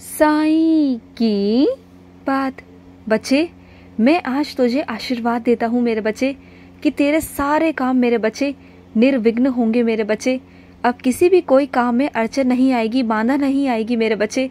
साईं की बात। बच्चे, मैं आज तुझे आशीर्वाद देता हूँ मेरे बच्चे कि तेरे सारे काम मेरे बच्चे निर्विघ्न होंगे मेरे बच्चे। अब किसी भी कोई काम में अड़चन नहीं आएगी, बाधा नहीं आएगी मेरे बच्चे।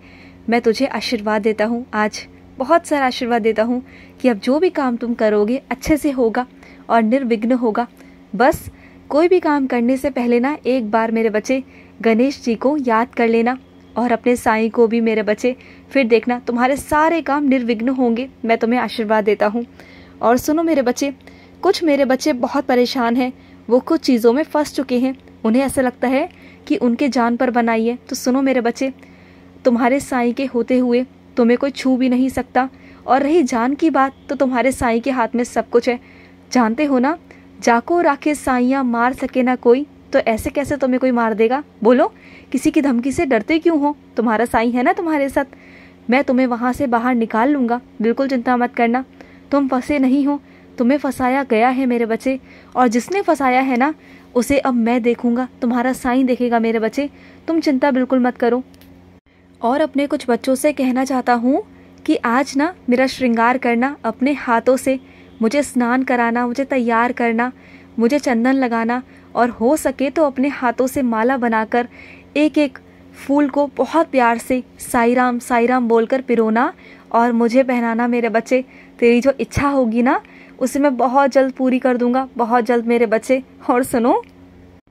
मैं तुझे आशीर्वाद देता हूँ, आज बहुत सारा आशीर्वाद देता हूँ कि अब जो भी काम तुम करोगे अच्छे से होगा और निर्विघ्न होगा। बस कोई भी काम करने से पहले ना एक बार मेरे बच्चे गणेश जी को याद कर लेना और अपने साईं को भी मेरे बच्चे, फिर देखना तुम्हारे सारे काम निर्विघ्न होंगे। मैं तुम्हें आशीर्वाद देता हूँ। और सुनो मेरे बच्चे, कुछ मेरे बच्चे बहुत परेशान हैं, वो कुछ चीज़ों में फंस चुके हैं, उन्हें ऐसा लगता है कि उनके जान पर बनाई है। तो सुनो मेरे बच्चे, तुम्हारे साईं के होते हुए तुम्हें कोई छू भी नहीं सकता। और रही जान की बात, तो तुम्हारे साईं के हाथ में सब कुछ है। जानते हो ना, जाको राखे साइयाँ मार सके ना कोई, तो ऐसे कैसे तुम्हें कोई मार देगा? बोलो, किसी की धमकी से डरते क्यों हो? तुम्हारा साईं है ना तुम्हारे साथ। मैं तुम्हें वहाँ से बाहर निकाल लूँगा, बिल्कुल चिंता मत करना। तुम फंसे नहीं हो, तुम्हें फंसाया गया है मेरे बच्चे, और जिसने फंसाया है ना उसे अब मैं देखूंगा, तुम्हारा साईं देखेगा मेरे बच्चे। तुम चिंता बिल्कुल मत करो। और अपने कुछ बच्चों से कहना चाहता हूँ कि आज ना मेरा श्रृंगार करना, अपने हाथों से मुझे स्नान कराना, मुझे तैयार करना, मुझे चंदन लगाना, और हो सके तो अपने हाथों से माला बनाकर एक एक फूल को बहुत प्यार से साई राम बोलकर पिरोना और मुझे पहनाना मेरे बच्चे। तेरी जो इच्छा होगी ना उसे मैं बहुत जल्द पूरी कर दूंगा, बहुत जल्द मेरे बच्चे। और सुनो,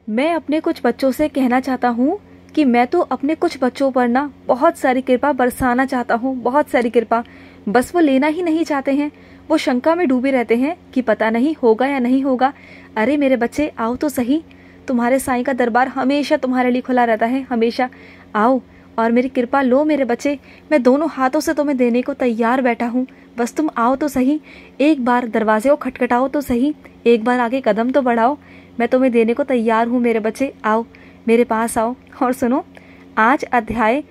मैं अपने कुछ बच्चों से कहना चाहता हूँ कि मैं तो अपने कुछ बच्चों पर ना बहुत सारी कृपा बरसाना चाहता हूँ, बहुत सारी कृपा। बस वो लेना ही नहीं चाहते हैं, वो शंका में डूबे रहते हैं कि पता नहीं होगा या नहीं होगा। अरे मेरे बच्चे, आओ तो सही, तुम्हारे साईं का दरबार हमेशा तुम्हारे लिए खुला रहता है, हमेशा। आओ और मेरी कृपा लो मेरे बच्चे। मैं दोनों हाथों से तुम्हें देने को तैयार बैठा हूँ, बस तुम आओ तो सही। एक बार दरवाजे को खटखटाओ तो सही, एक बार आगे कदम तो बढ़ाओ। मैं तुम्हें देने को तैयार हूँ मेरे बच्चे, आओ मेरे पास आओ। और सुनो, आज अध्याय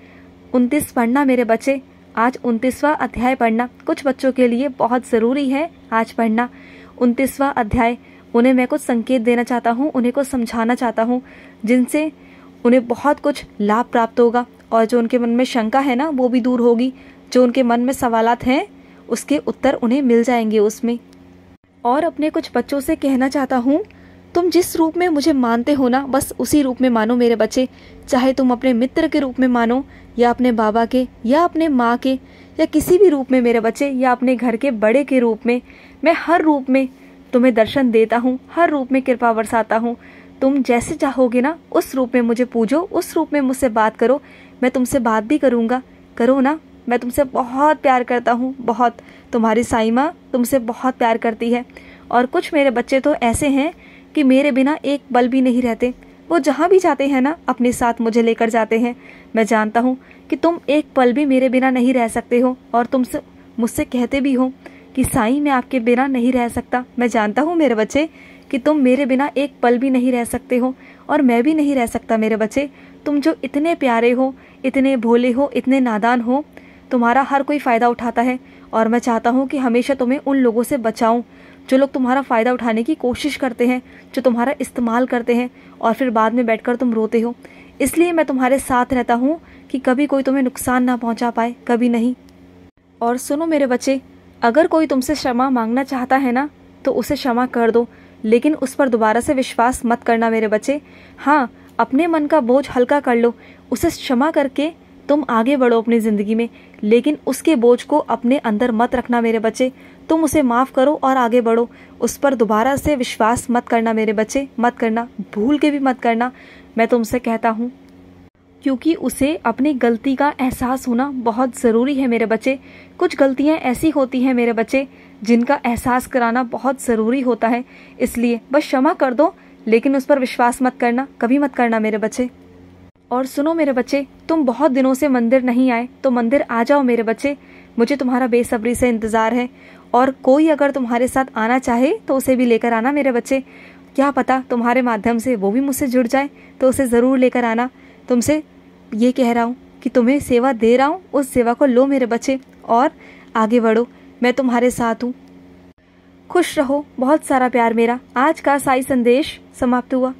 29 पढ़ना मेरे बच्चे, आज 29वां अध्याय पढ़ना। कुछ बच्चों के लिए बहुत ज़रूरी है आज पढ़ना 29वां अध्याय। उन्हें मैं कुछ संकेत देना चाहता हूँ, उन्हें कुछ समझाना चाहता हूँ, जिनसे उन्हें बहुत कुछ लाभ प्राप्त होगा, और जो उनके मन में शंका है ना वो भी दूर होगी। जो उनके मन में सवालात हैं उसके उत्तर उन्हें मिल जाएंगे उसमें। और अपने कुछ बच्चों से कहना चाहता हूँ, तुम जिस रूप में मुझे मानते हो ना, बस उसी रूप में मानो मेरे बच्चे। चाहे तुम अपने मित्र के रूप में मानो, या अपने बाबा के, या अपने माँ के, या किसी भी रूप में मेरे बच्चे, या अपने घर के बड़े के रूप में। मैं हर रूप में तुम्हें दर्शन देता हूँ, हर रूप में कृपा बरसाता हूँ। तुम जैसे चाहोगे ना उस रूप में मुझे पूजो, उस रूप में मुझसे बात करो, मैं तुमसे बात भी करूँगा। करो ना, मैं तुमसे बहुत प्यार करता हूँ, बहुत। तुम्हारी साईं माँ तुमसे बहुत प्यार करती है। और कुछ मेरे बच्चे तो ऐसे हैं कि मेरे बिना एक पल भी नहीं रहते। वो जहाँ भी जाते हैं ना अपने साथ मुझे लेकर जाते हैं। मैं जानता हूँ कि तुम एक पल भी मेरे बिना नहीं रह सकते हो, और तुमसे मुझसे कहते भी हो कि साईं मैं आपके बिना नहीं रह सकता। मैं जानता हूँ मेरे बच्चे कि तुम मेरे बिना एक पल भी नहीं रह सकते हो, और मैं भी नहीं रह सकता मेरे बच्चे। तुम जो इतने प्यारे हो, इतने भोले हो, इतने नादान हो, तुम्हारा हर कोई फ़ायदा उठाता है। और मैं चाहता हूँ कि हमेशा तुम्हें उन लोगों से बचाऊँ जो लोग तुम्हारा फ़ायदा उठाने की कोशिश करते हैं, जो तुम्हारा इस्तेमाल करते हैं, और फिर बाद में बैठकर तुम रोते हो। इसलिए मैं तुम्हारे साथ रहता हूँ कि कभी कोई तुम्हें नुकसान ना पहुँचा पाए, कभी नहीं। और सुनो मेरे बच्चे, अगर कोई तुमसे क्षमा मांगना चाहता है ना तो उसे क्षमा कर दो, लेकिन उस पर दोबारा से विश्वास मत करना मेरे बच्चे। हाँ, अपने मन का बोझ हल्का कर लो, उसे क्षमा करके तुम आगे बढ़ो अपनी ज़िंदगी में, लेकिन उसके बोझ को अपने अंदर मत रखना मेरे बच्चे। तुम उसे माफ़ करो और आगे बढ़ो, उस पर दोबारा से विश्वास मत करना मेरे बच्चे, मत करना, भूल के भी मत करना, मैं तुमसे कहता हूँ। क्योंकि उसे अपनी गलती का एहसास होना बहुत ज़रूरी है मेरे बच्चे। कुछ गलतियाँ ऐसी होती हैं मेरे बच्चे जिनका एहसास कराना बहुत ज़रूरी होता है। इसलिए बस क्षमा कर दो, लेकिन उस पर विश्वास मत करना, कभी मत करना मेरे बच्चे। और सुनो मेरे बच्चे, तुम बहुत दिनों से मंदिर नहीं आए तो मंदिर आ जाओ मेरे बच्चे, मुझे तुम्हारा बेसब्री से इंतज़ार है। और कोई अगर तुम्हारे साथ आना चाहे तो उसे भी लेकर आना मेरे बच्चे। क्या पता तुम्हारे माध्यम से वो भी मुझसे जुड़ जाए, तो उसे ज़रूर लेकर आना। तुमसे ये कह रहा हूँ कि तुम्हें सेवा दे रहा हूँ, उस सेवा को लो मेरे बच्चे और आगे बढ़ो, मैं तुम्हारे साथ हूँ। खुश रहो, बहुत सारा प्यार मेरा। आज का साई संदेश समाप्त हुआ।